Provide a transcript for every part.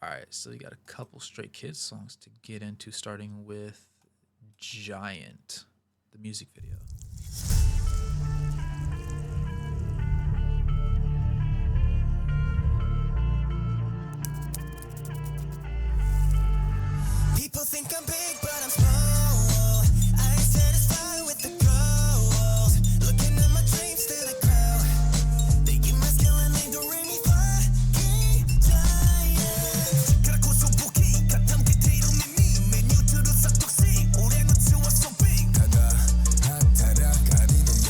All right, so you got a couple Stray Kids songs to get into, starting with Giant, the music video. People think I'm big, but I'm small. I ain't satisfied with the goals. Looking at my dreams through the crowd. They give my skill and they don't really fucking giant. 그렇고 소복이 가tam 기태로 미미 메뉴들로 싹둑씩 올해는 치웠어 big. 가다 핫하라 가리고요.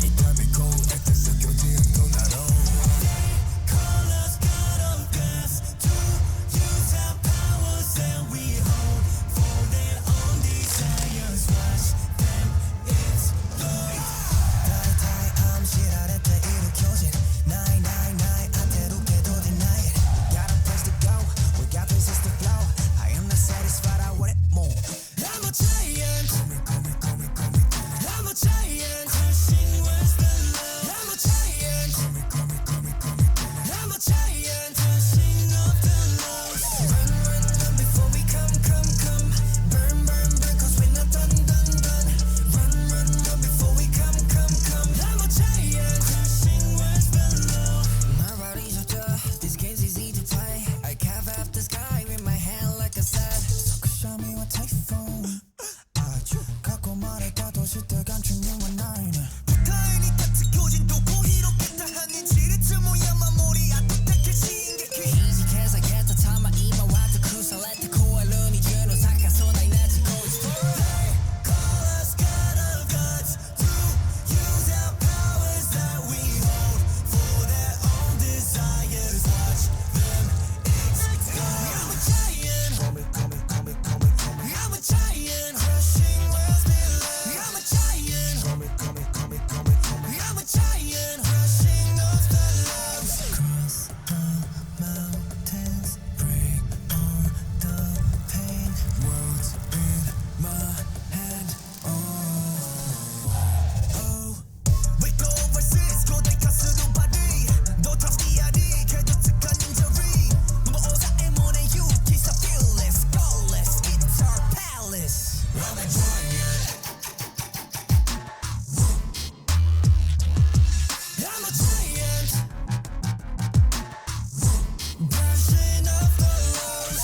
이 답이고 액트에서 교지는 또 나로. Call us God of gas to use our powers and we hold for their own desires. Watch them explode. Die, 암시랄했대 일으켜진 999 안태롭게도 deny it. Got a place to go, we got places to flow. I am not satisfied, I want it more. I'm a giant. I'm a giant. Crushing words below. I'm a giant. I'm a giant. Crushing off the lows. Run before we come. Burn, cause we're not done. Run before we come. I'm a giant. Crushing words below. My body's so tough, this game's easy to play. I carve out the sky with my hand like I said. So show me what typhoon. 갖고 말했다도 실대 감춘용은 나이네. 붙어있니까 지켜진도 고의롭겠다 하는 지리츠 모양 마무리 아득하게 신기해. Easy as I get the time I eat my wild to cruise. I let the cool 눈이 주는 사카소 나이 나지고 있어. They call us God of gods to use our powers that we hold for their own desires. Watch them explode. I'm a giant. I'm a giant. Crushing worlds below. I'm a giant. I'm a giant. Rushing off the lows. Cross the mountains. Break all the pain. Words in my head. Oh. We go overseas. 교대 가스도 발이. 너 탑디아리. 개조특한 인저리. 너무 오사에 모네 you. Kiss a fearless. Flawless. It's our palace. I'm a giant. I'm a giant. Brushing off the lows.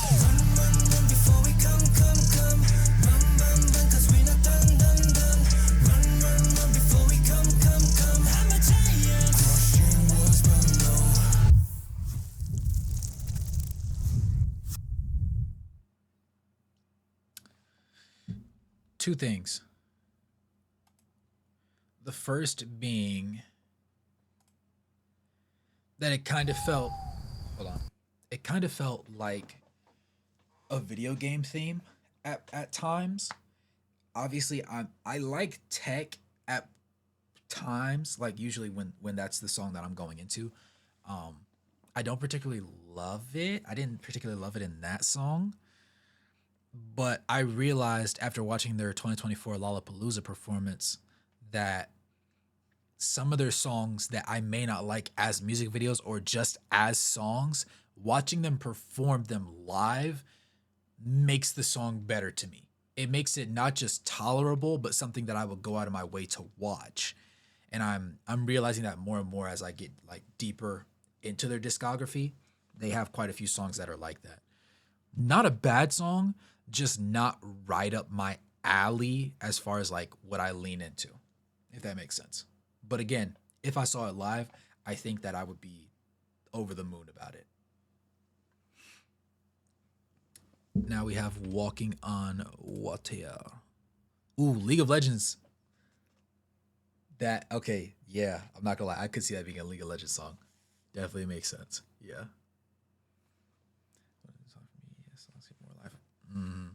Run before we come. Run, cause we're not done. Run before we come. I'm a giant. Crushing words below. Two things. The first being that it kind of felt, hold on, it kind of felt like a video game theme at times. Obviously, I like tech at times, like usually when that's the song that I'm going into. I don't particularly love it. I didn't particularly love it in that song. But I realized after watching their 2024 Lollapalooza performance that some of their songs that I may not like as music videos or just as songs, watching them perform them live makes the song better to me. It makes it not just tolerable, but something that I will go out of my way to watch. And I'm realizing that more and more as I get like deeper into their discography. They have quite a few songs that are like that. Not a bad song, just not right up my alley as far as like what I lean into, if that makes sense. But again, if I saw it live, I think that I would be over the moon about it. Now we have Walking on Water. Ooh, League of Legends. That, okay, yeah, I'm not gonna lie. I could see that being a League of Legends song. Definitely makes sense. Yeah. Mm.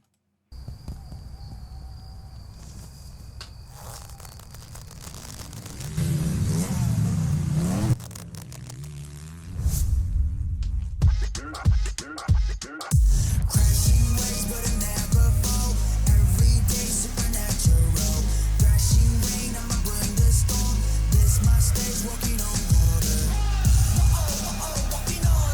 Crashing waves, but it never fall. Every day supernatural. Crashing rain, I'ma bring the storm. This my stage, walking on water. Walking on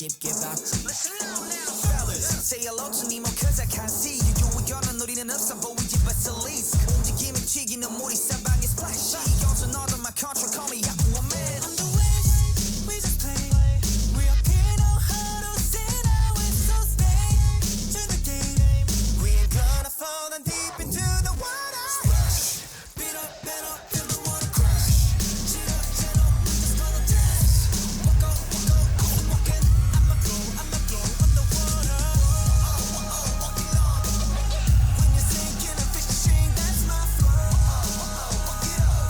쉽게 봤지. Fellas, say hello to me more cause I can't see you. 유의견은 우리는 없어 보이지 but at least 움직임이 튀기는 물이 사방에 splashy. 여기서 너도 my control call me Aquaman. On the west, we just play. We up here know how to sit out and so stay to the game. We ain't gonna fall down deep into the water. Splash, beat up, feel the water crash. Sit up, we just gonna dance. Walk out, I'm walking, I'ma go underwater. Walking on. When you're sinking and fishing, that's my flow. Walk it up.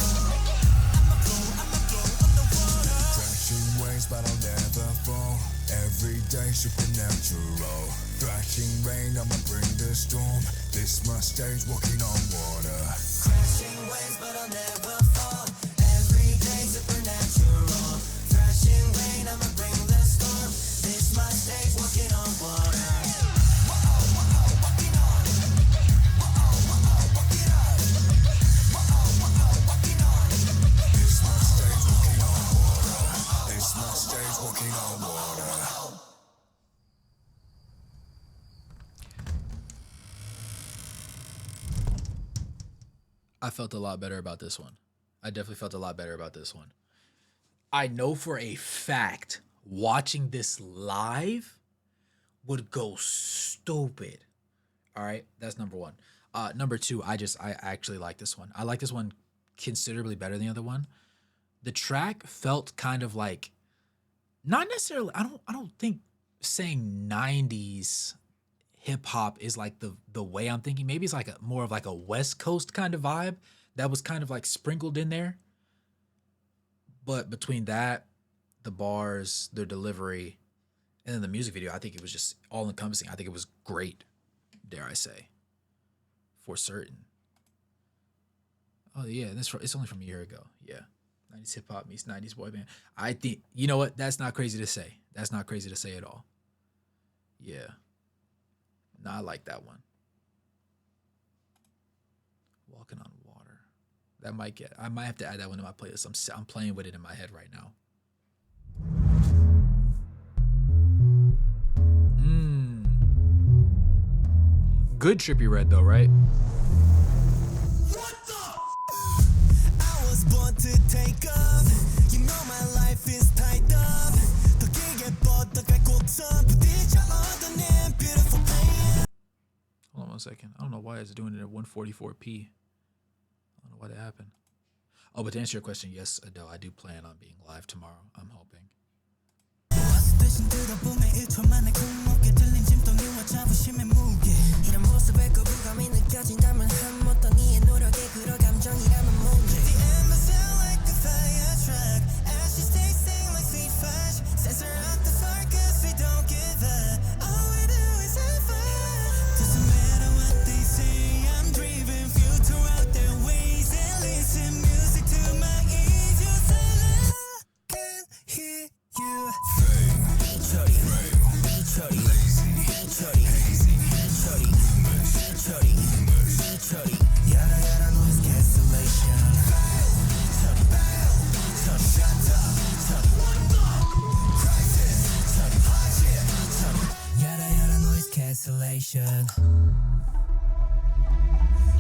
I'ma go underwater. Crashing waves, but I'll never fall. Every day supernatural. Thrashing rain, I'ma bring the storm. This my stage, walking on water. Crashing waves, but I'll never fall. Every day supernatural. Thrashing rain, I'ma bring the storm. This my stage, walking on water. Walking on. Walk it up. Walking on. This my stage, walking on water. This my stage, walking on water. I felt a lot better about this one. I definitely felt a lot better about this one. I know for a fact watching this live would go stupid. All right, that's number one. Number two, I actually like this one. I like this one considerably better than the other one. The track felt kind of like, not necessarily, I don't think saying 90s hip hop is like the way I'm thinking. Maybe it's like more of like a West Coast kind of vibe that was kind of like sprinkled in there. But between that, the bars, their delivery, and then the music video, I think it was just all encompassing. I think it was great, dare I say, for certain. Oh yeah, it's only from a year ago. Yeah, 90s hip hop meets 90s boy band. I think, you know what? That's not crazy to say. That's not crazy to say at all. Yeah. No, I like that one. Walking on water. I might have to add that one to my playlist. I'm playing with it in my head right now. Good Trippie Redd though, right? I was born to take off. You know my life is tied up. 더 길게 뻗어갈 곡선 부딪혀 얻어낸 beautiful pain. Hold on 1 second. I don't know why it's doing it at 144p. I don't know why that happened. Oh, but to answer your question, yes, Adele, I do plan on being live tomorrow. I'm hoping. 대신 들어보면 1초 만에 굴목에 들린 짐덩이와 자부심의 무게 이런 모습에 거부감이 느껴진다면 한 어떤 이의 노력에 그런 감정이라면 뭔지 The end must sound like a fire truck Ashes tasting like sweet fudge Censor out the fire cause we don't give up All we do is have fun Doesn't matter what they say I'm driven Few throughout their ways And listen music to my ears You say I can hear you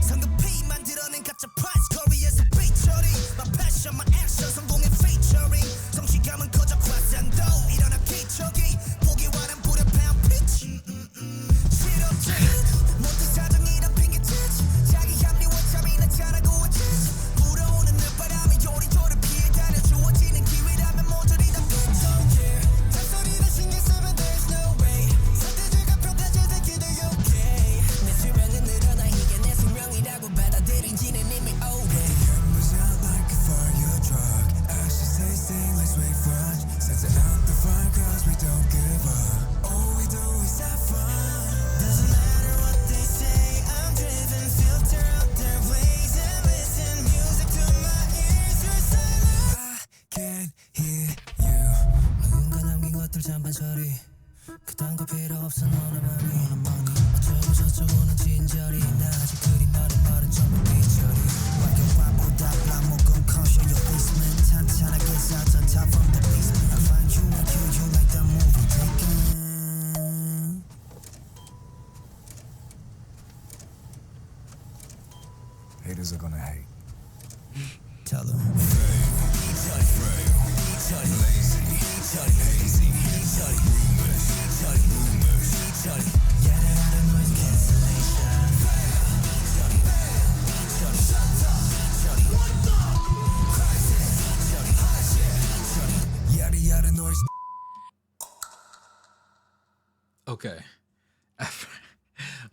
성급히 만들어낸 가짜 price 코리에서 featuring My passion, my action 성공의 featuring 성취감은 커져 과장도 일어나 기적이 보기와는 불협화음 pitch 실업자 모든 사정이란 핑계짓 자기 합리와 잠이나 잘하고 있지 불어오는 늦바람이 요리조리 피해 다녀 주어지는 기회라면 모조리 다 Don't care 잔소리를 신경 쓰면 there's no way 선택지가 평가질 때 기대 okay 내 수명은 늘어나 이게 내 숙명이라고 받아들인 지는 이미 오래 The end was out like a fire truck. haters are gonna hate. Tell them. Yada yada noise. Okay.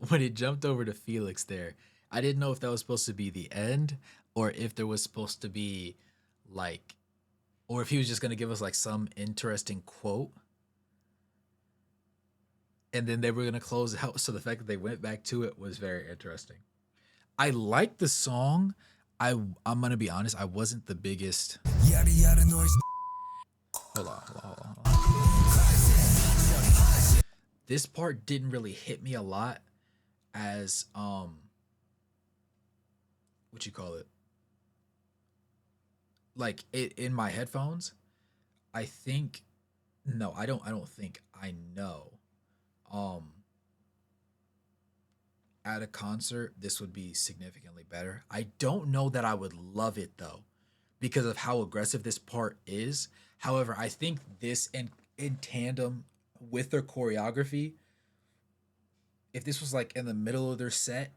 When it jumped over to Felix there, I didn't know if that was supposed to be the end or if there was supposed to be like, or if he was just going to give us like some interesting quote. And then they were going to close out. So the fact that they went back to it was very interesting. I liked the song. I'm going to be honest. I wasn't the biggest. Yada yada noise. Hold on. This part didn't really hit me a lot as what you call it? Like it in my headphones. I think no, I don't think I know. At a concert, this would be significantly better. I don't know that I would love it though, because of how aggressive this part is. However, I think this in tandem with their choreography, if this was like in the middle of their set,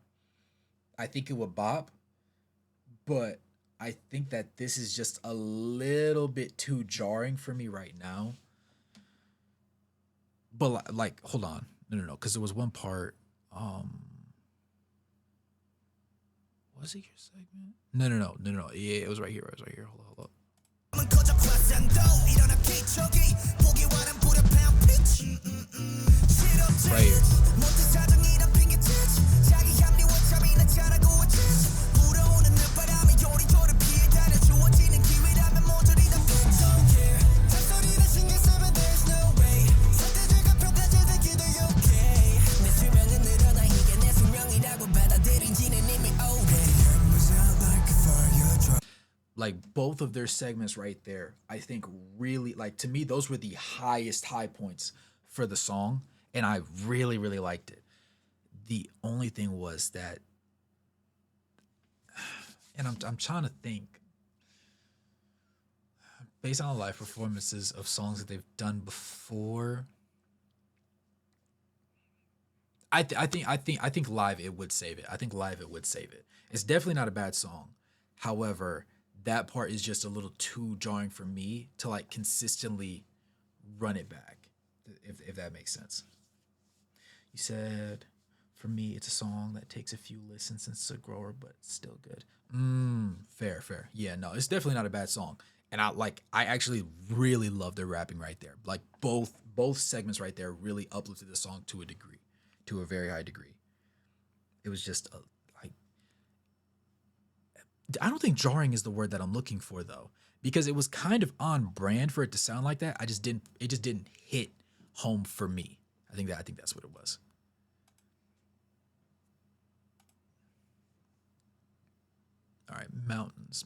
I think it would bop. But I think that this is just a little bit too jarring for me right now. But like, hold on. No, because there was one part. Was it your segment? No. Yeah, it was right here. Hold up. Right here. Like both of their segments right there, I think really, like, to me, those were the highest high points for the song, and I really, really liked it. The only thing was that, and I'm trying to think, based on live performances of songs that they've done before, I think live it would save it. It's definitely not a bad song. However, that part is just a little too jarring for me to like consistently run it back, if that makes sense. You said, for me, it's a song that takes a few listens since it's a grower, but it's still good. Fair. Yeah, no, it's definitely not a bad song. And I actually really love their rapping right there. Like both segments right there really uplifted the song to a degree, to a very high degree. It was just I don't think jarring is the word that I'm looking for though, because it was kind of on brand for it to sound like that. It just didn't hit home for me. I think that's what it was. All right, mountains.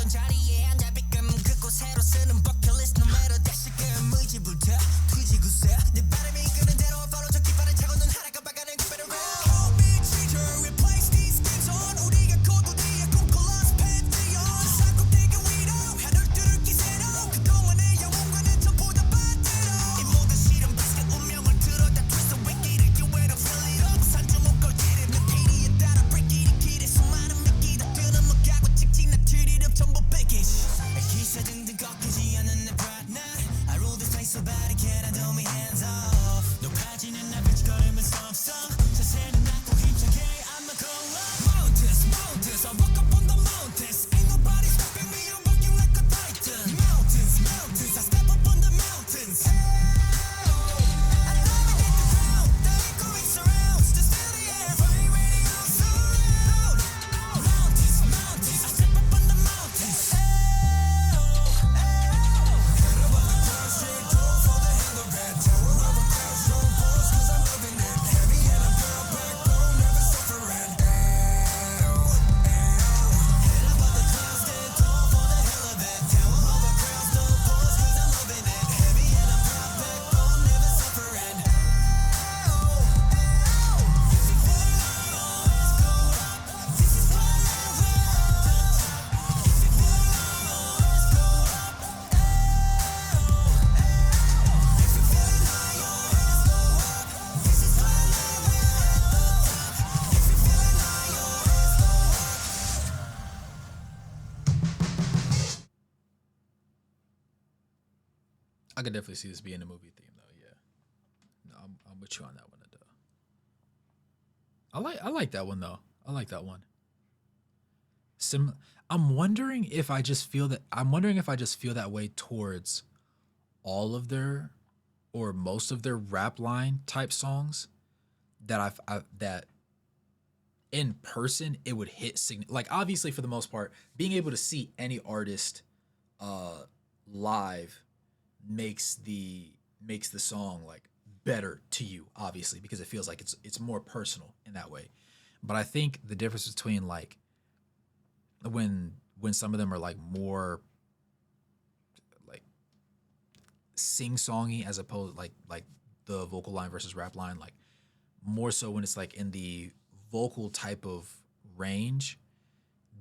자리에 앉아 비끔 그곳 새로 쓰는 버킷리스트 no matter that 시간 의지불태 I could definitely see this being a movie theme though. Yeah, no, I'm with you on that one. I like that one though. I like that one. I'm wondering if I just feel that. I'm wondering if I just feel that way towards all of their, or most of their rap line type songs. That that in person it would hit like obviously for the most part being able to see any artist live makes the song like better to you obviously because it feels like it's more personal in that way. But I think the difference between like when some of them are like more like sing-songy as opposed like the vocal line versus rap line, like more so when it's like in the vocal type of range,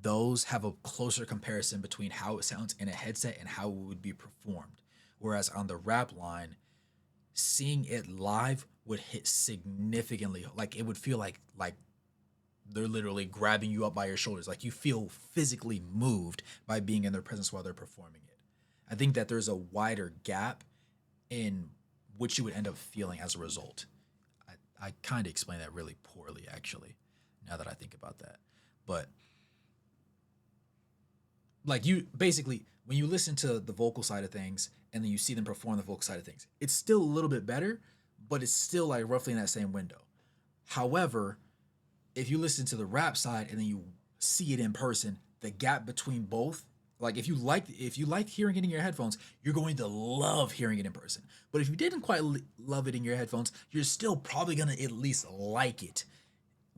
those have a closer comparison between how it sounds in a headset and how it would be performed. Whereas on the rap line, seeing it live would hit significantly. Like it would feel like they're literally grabbing you up by your shoulders. Like you feel physically moved by being in their presence while they're performing it. I think that there's a wider gap in which you would end up feeling as a result. I kind of explained that really poorly, actually, now that I think about that. But like you basically, when you listen to the vocal side of things and then you see them perform the vocal side of things, it's still a little bit better, but it's still like roughly in that same window. However, if you listen to the rap side and then you see it in person, the gap between both, like if you liked hearing it in your headphones, you're going to love hearing it in person. But if you didn't quite love it in your headphones, you're still probably gonna at least like it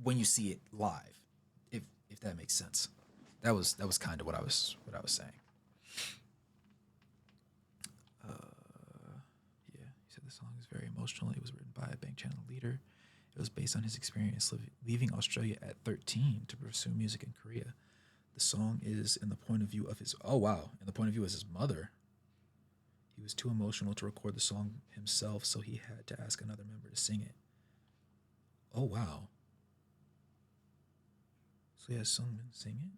when you see it live, if that makes sense. That was kind of what I was saying. Yeah, he said the song is very emotional. It was written by a bank channel leader. It was based on his experience leaving Australia at 13 to pursue music in Korea. The song is in the point of view of his mother. He was too emotional to record the song himself, so he had to ask another member to sing it. Oh wow. So he has someone sing it?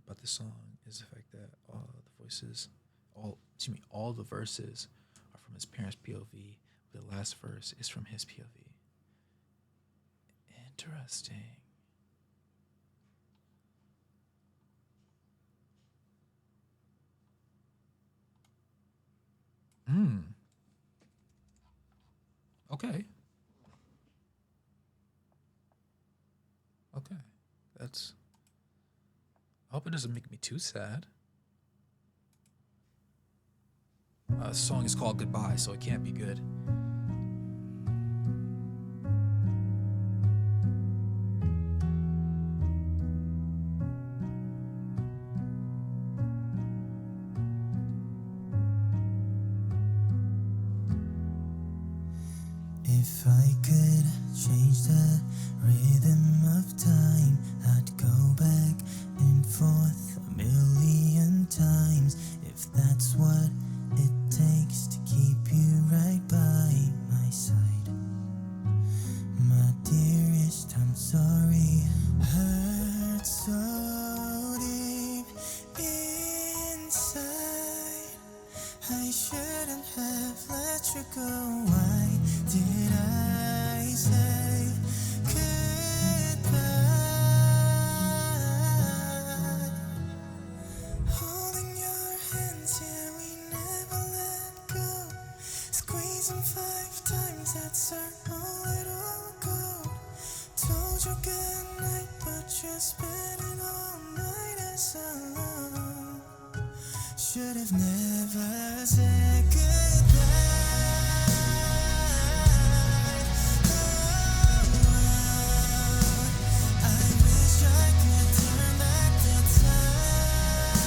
But the song is the fact that all the verses are from his parents' POV. The last verse is from his POV. Interesting. Okay. Okay. That's... I hope it doesn't make me too sad. The song is called Goodbye, so it can't be good. If I could change the rhythm of time, I'd go back and forth a million times. If that's what it takes to keep you right by my side. My dearest, I'm sorry. Hurt so deep inside. I shouldn't have let you go. Why did I say goodbye? Holding your hands, yeah, we never let go. Squeezing 5 times, that's our little goal. Told you good night, but you're spending all night as alone. Should have never said goodbye. I wish I could turn back the time.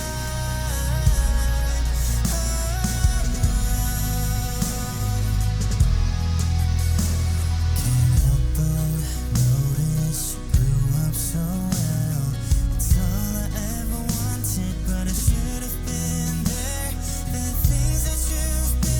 Can't help but notice you grew up so well. It's all I ever wanted, but I should have been there. The things that you've been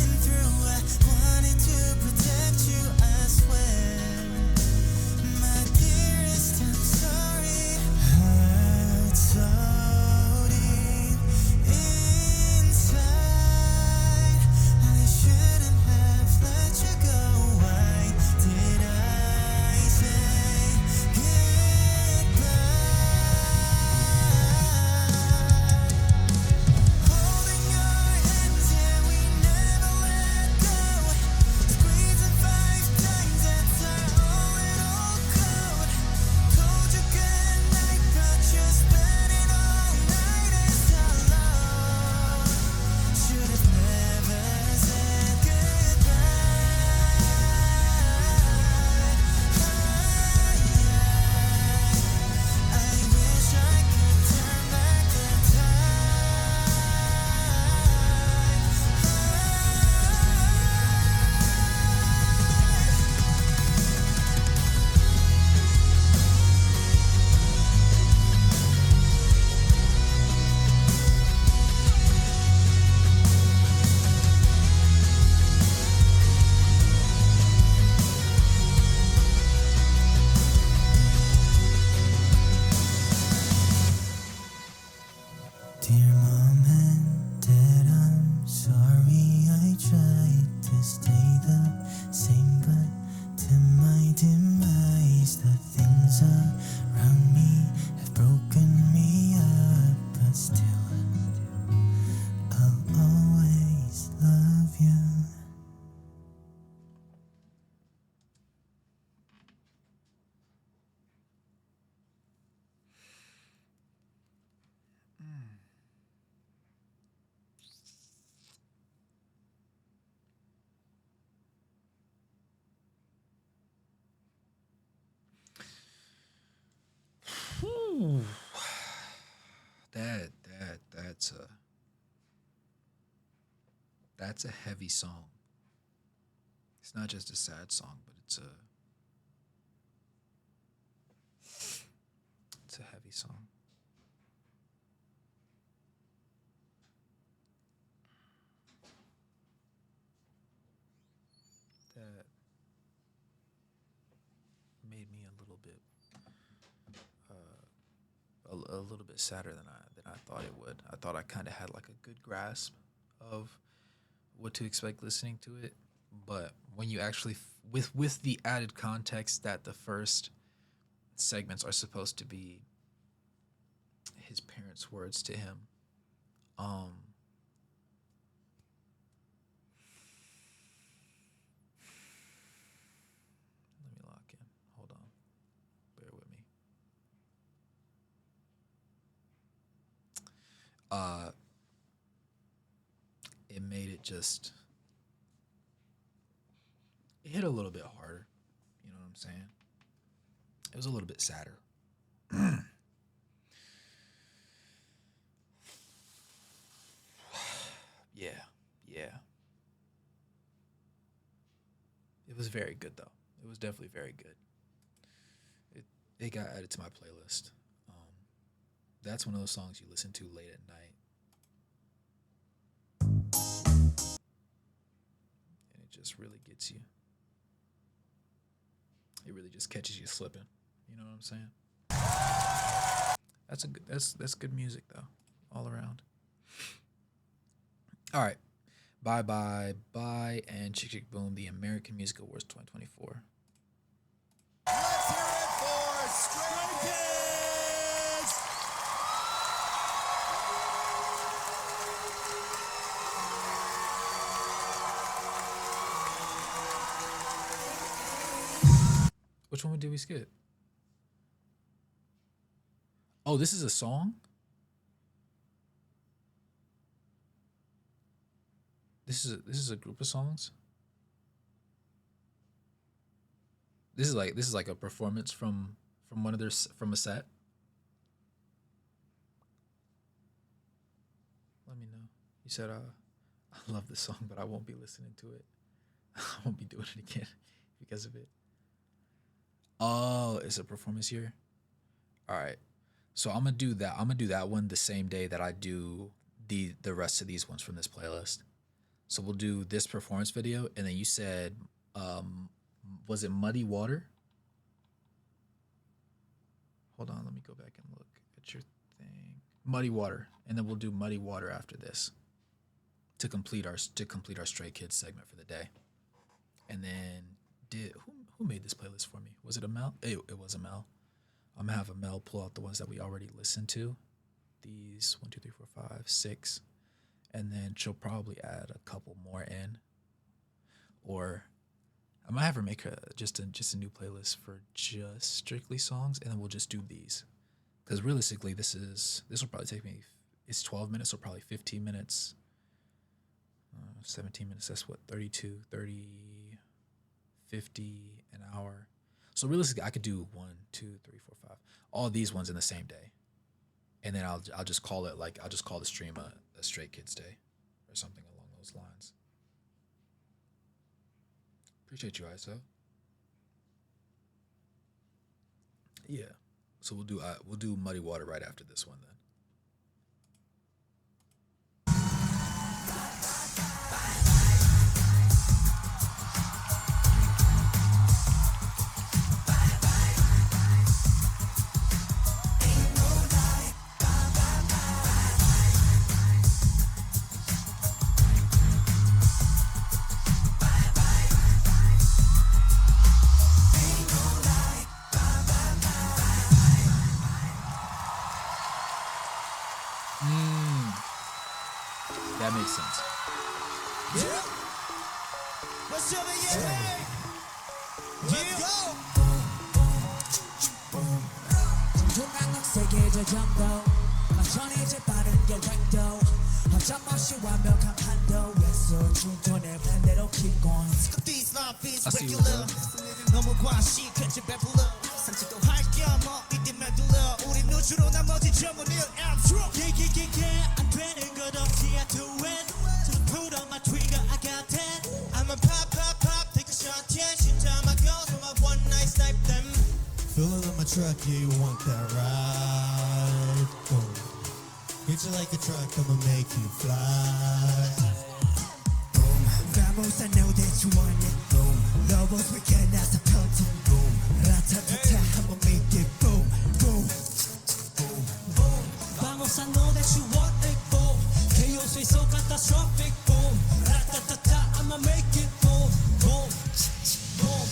That's a heavy song. It's not just a sad song, but it's a heavy song. That made me a little bit a little bit sadder than I thought it would. I thought I kind of had like a good grasp of what to expect listening to it, but when you actually with the added context that the first segments are supposed to be his parents' words to him, let me lock in. Hold on. Bear with me. It made it just, it hit a little bit harder. You know what I'm saying? It was a little bit sadder. Yeah. It was very good though. It was definitely very good. It got added to my playlist. That's one of those songs you listen to late at night. And it just really gets you. It really just catches you slipping. You know what I'm saying? That's good music though, all around. All right. Bye Bye Bye and Chick Chick Boom, the American Music Awards 2024. Let's hear it for Stray Kids! Which one did we skip? Oh, this is a song? This is a group of songs? This is like a performance from one of their from a set. Let me know. You said I love this song, but I won't be listening to it. I won't be doing it again because of it. Oh, it's a performance here. All right. So I'm gonna do that. I'm gonna do that one the same day that I do the rest of these ones from this playlist. So we'll do this performance video, and then you said, was it Muddy Water? Hold on, let me go back and look at your thing. Muddy Water, and then we'll do Muddy Water after this to complete our Stray Kids segment for the day. And then who made this playlist for me? Was it Amel? It was Amel. I'm gonna have Amel pull out the ones that we already listened to. These 1, 2, 3, 4, 5, 6. And then she'll probably add a couple more in, or I might have her make just a new playlist for just strictly songs, and then we'll just do these. Because realistically, this will probably take me. It's 12 minutes, so probably 15 minutes. 17 minutes. That's what 32, 30, 50 an hour. So realistically, I could do 1, 2, 3, 4, 5, all these ones in the same day, and then I'll just call it I'll just call the stream a Stray Kids Day or something along those lines. Appreciate you, ISO. Yeah. So we'll do Muddy Water right after this one then. That makes sense. Yeah. What's up, yeah? 중간각 세계적 점도 전이제 빠른 여행도 어쩌없이 완벽한 판도에서 중톤의 반대로 keep going. These love is I see you, regular. bro. 너무 과식해져 배불러. 상식도 할겸 이때만 둘러. 우린 누추로 나머지 전부 늘 I'm true. 안 되는 것 없지 I do it. Just put on my trigger truck, yeah, you want that ride? Boom. Hit you like a truck, I'ma make you fly. Boom. Vamos, I know that you want it. Boom. Lobos, we can as a pelton. Boom. Ratatata, I'ma make it boom, boom. Boom, boom. Vamos, I know that you want it. Boom. Chaos is so catastrophic. Boom. Ratatata, I'ma make it boom, boom, boom.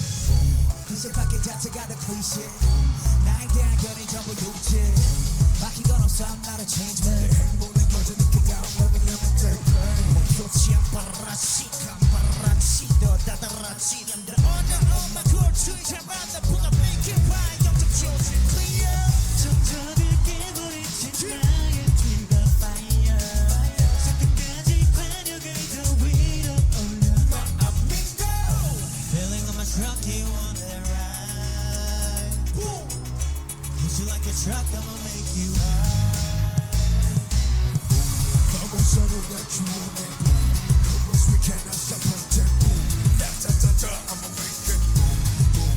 구슬밖에 자체가 더 클리셰 나에 대한 견해 전부 육체 바뀐 건 없어 I'm not a change man 내 행복을 꺼져니까 먹으려면 될 pain 목표치 안 바라시 깜바라치 더 다다라치 남들 order on my culture 잡아다 보다 make it right 영적 조심 clear 적절히 깨버리지 나의 뒤가 fire 끝까지 관역을 더 위로 올려 up and go feeling on my truck you want that ride boom hit you like a truck I'ma make you high vamos a know that you want it cause we cannot stop until boom da-da-da-da I'ma make it boom boom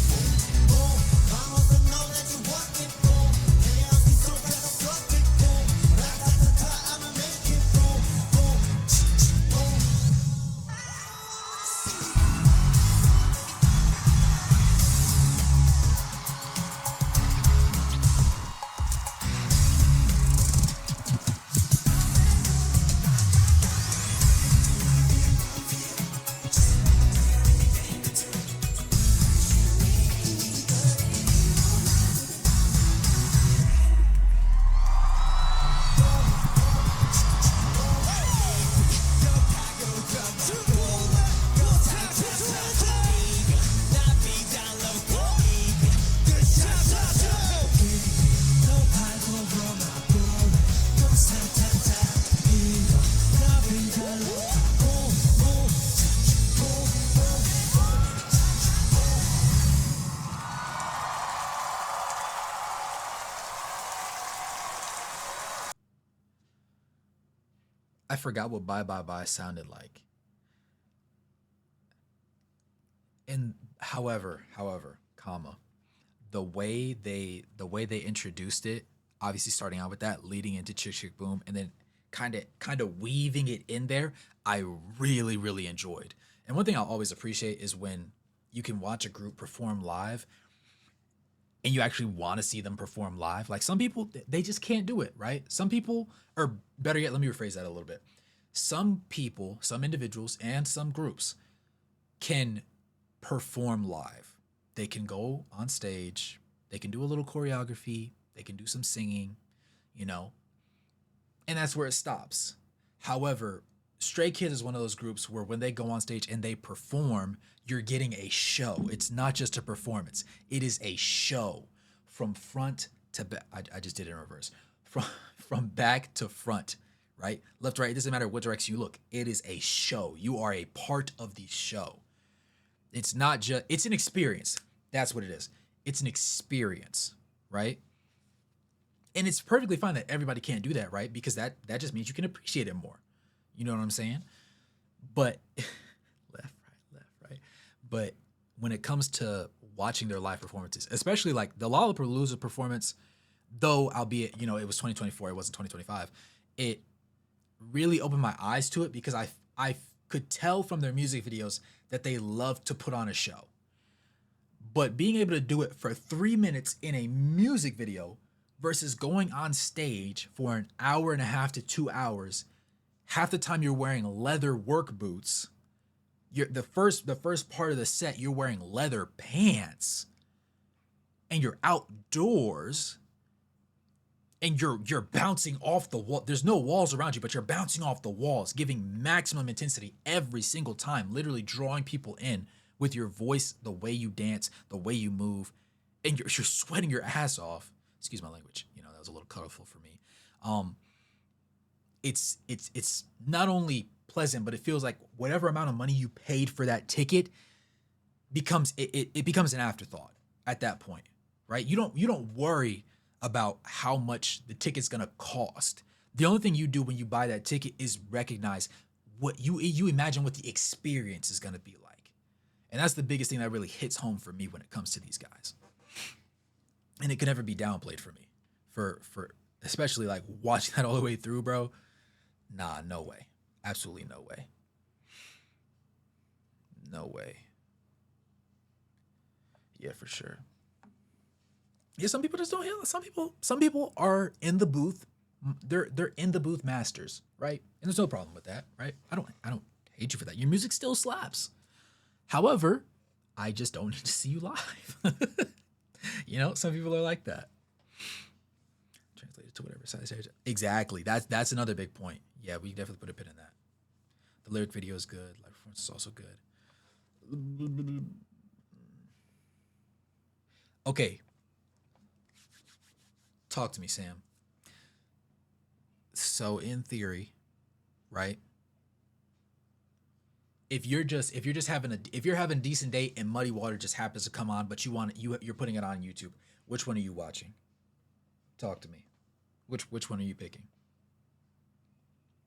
boom boom vamos a know that you want it boom chaos is so catastrophic boom da-da-da-da I'ma make it boom boom boom I forgot what Bye Bye Bye sounded like. And however, comma, the way they introduced it, obviously starting out with that, leading into Chick Chick Boom, and then kind of weaving it in there, I really, really enjoyed. And one thing I'll always appreciate is when you can watch a group perform live and you actually want to see them perform live. Like some people, they just can't do it, right? Some people, or better yet, let me rephrase that a little bit. Some people, some individuals, and some groups can perform live. They can go on stage, they can do a little choreography, they can do some singing, you know, and that's where it stops. However, Stray Kids is one of those groups where when they go on stage and they perform, you're getting a show. It's not just a performance. It is a show from front to back. I just did it in reverse. From back to front, right? Left, right. It doesn't matter what direction you look. It is a show. You are a part of the show. It's not just, it's an experience. That's what it is. It's an experience, right? And it's perfectly fine that everybody can't do that, right? Because that just means you can appreciate it more. You know what I'm saying? But left, right. But when it comes to watching their live performances, especially like the Lollapalooza performance, though albeit, you know, it was 2024, it wasn't 2025, it really opened my eyes to it because I could tell from their music videos that they love to put on a show. But being able to do it for 3 minutes in a music video versus going on stage for an hour and a half to 2 hours, half the time you're wearing leather work boots. The first part of the set, you're wearing leather pants, and you're outdoors, and you're bouncing off the wall. There's no walls around you, but you're bouncing off the walls, giving maximum intensity every single time, literally drawing people in with your voice, the way you dance, the way you move, and you're sweating your ass off. Excuse my language. You know, that was a little colorful for me. It's not only pleasant, but it feels like whatever amount of money you paid for that ticket becomes it becomes an afterthought at that point, right? You don't worry about how much the ticket's gonna cost. The only thing you do when you buy that ticket is recognize what you imagine what the experience is gonna be like. And that's the biggest thing that really hits home for me when it comes to these guys. and it could never be downplayed for me. For especially like watching that all the way through, bro. Nah, no way. Absolutely no way. No way. Yeah, for sure. Yeah, some people just don't hear. Some people are in the booth. They're in the booth masters, right? And there's no problem with that, right? I don't hate you for that. Your music still slaps. However, I just don't need to see you live. You know, some people are like that. Translated to whatever size. Exactly. That's another big point. Yeah, we definitely put a pin in that. The lyric video is good. Live performance is also good. Okay. Talk to me, Sam. So in theory, right? If you're having a decent date and Muddy Water just happens to come on, but you're putting it on YouTube, which one are you watching? Talk to me. Which one are you picking?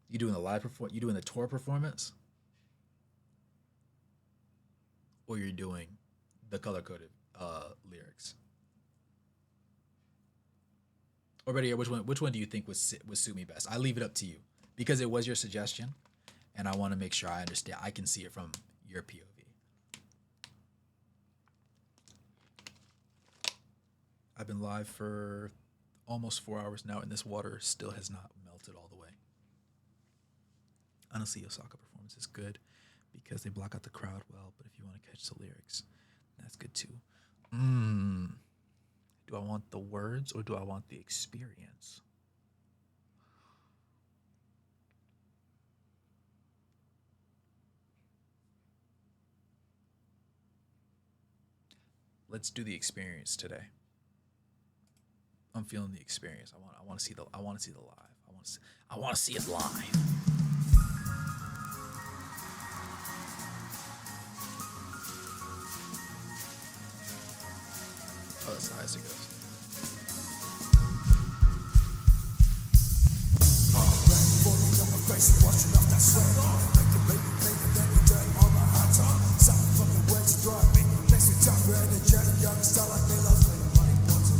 You doing the tour performance? Or you're doing the color coded lyrics? Or better yet, which one do you think would suit me best? I leave it up to you because it was your suggestion, and I want to make sure I understand. I can see it from your POV. I've been live for almost 4 hours now, and this water still has not melted all the way. Honestly, Osaka performance is good because they block out the crowd well, but if you want to catch the lyrics, that's good too. Do I want the words or do I want the experience? Let's do the experience today. I'm feeling the experience. I want to see the live. I want to see it live. Oh, that's the highest it goes.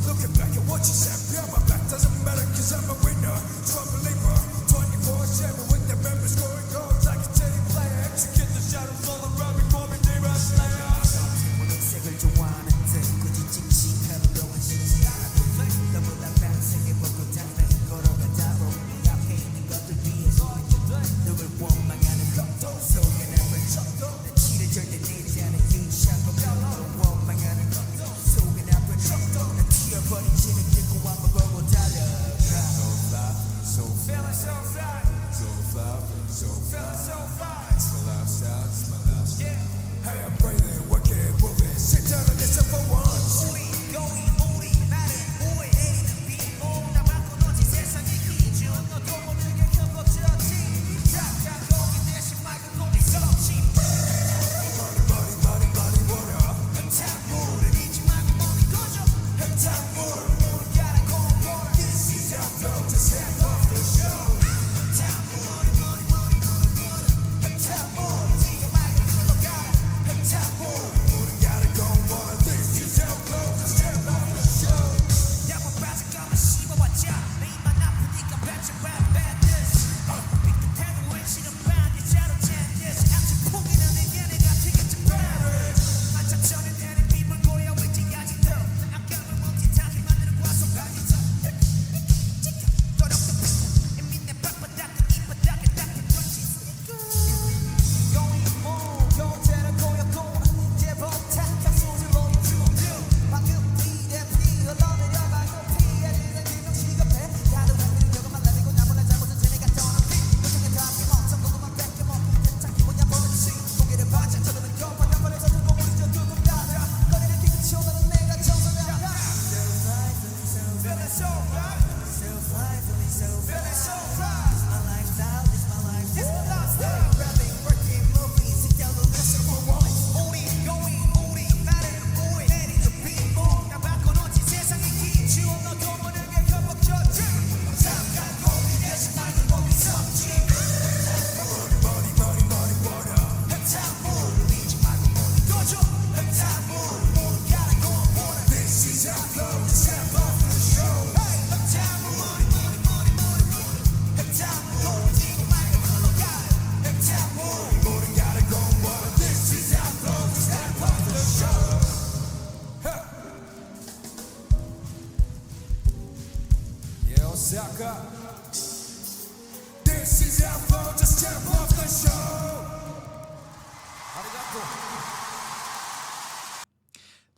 Looking back at what you said, yeah, my back doesn't matter, cause I'm a winner. True believer, 24/7 with the members scoring goals like a steady player. Execute the shadows all around me for me, near us later. 색을 좋아하는 듯 굳이 칙칙하는 동안 쉽지 않아도 너보다 밤새게 보고 담배 걸어가다 보니 앞에 있는 것들 위해서 누굴 원망하는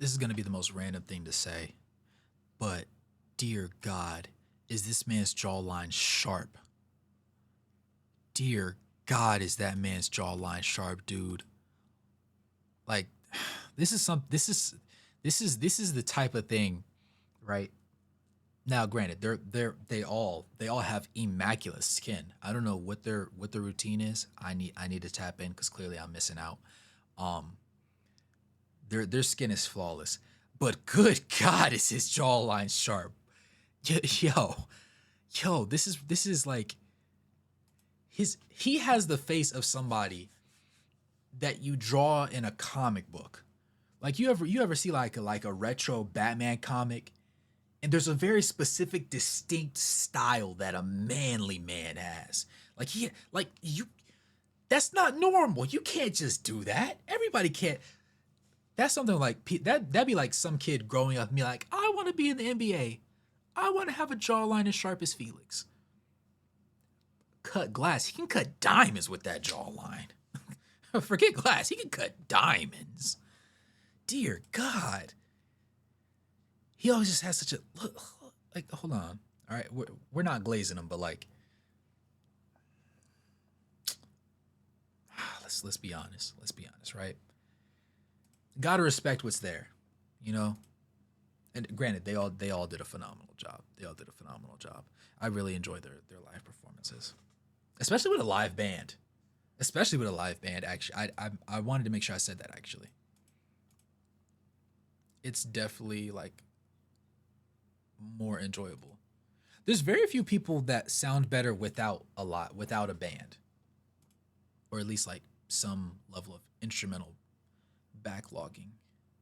this is gonna be the most random thing to say, but dear God, is this man's jawline sharp? Dear God, is that man's jawline sharp, dude? Like, this is the type of thing, right? Now, granted, they all have immaculate skin. I don't know what their routine is. I need to tap in because clearly I'm missing out. Their skin is flawless, but good God, is his jawline sharp? Yo, this is like he has the face of somebody that you draw in a comic book. Like you ever see like a retro Batman comic, and there's a very specific, distinct style that a manly man has. That's not normal. You can't just do that. Everybody can't. That's something like that'd be like some kid growing up and be like, I want to be in the NBA. I want to have a jawline as sharp as Felix. Cut glass. He can cut diamonds with that jawline. Forget glass. He can cut diamonds. Dear God. He always just has such a look. Like, hold on. All right, we're not glazing him, but like, let's be honest. Let's be honest, right? Gotta respect what's there, you know. And granted, they all did a phenomenal job. I really enjoyed their live performances, especially with a live band. Actually, I wanted to make sure I said that. Actually, it's definitely like more enjoyable. There's very few people that sound better without a band, or at least like some level of instrumental backlogging,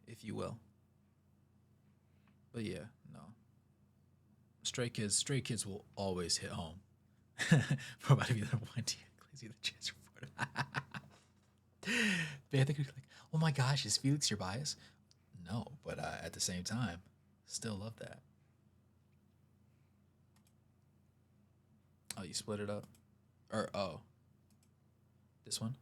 if you will. But yeah, no. Stray Kids will always hit home. We're about to be the one to Glazy the Chance Reporter. But I think like, oh my gosh, is Felix your bias? No, but at the same time, still love that. Oh, you split it up? Or, oh. This one?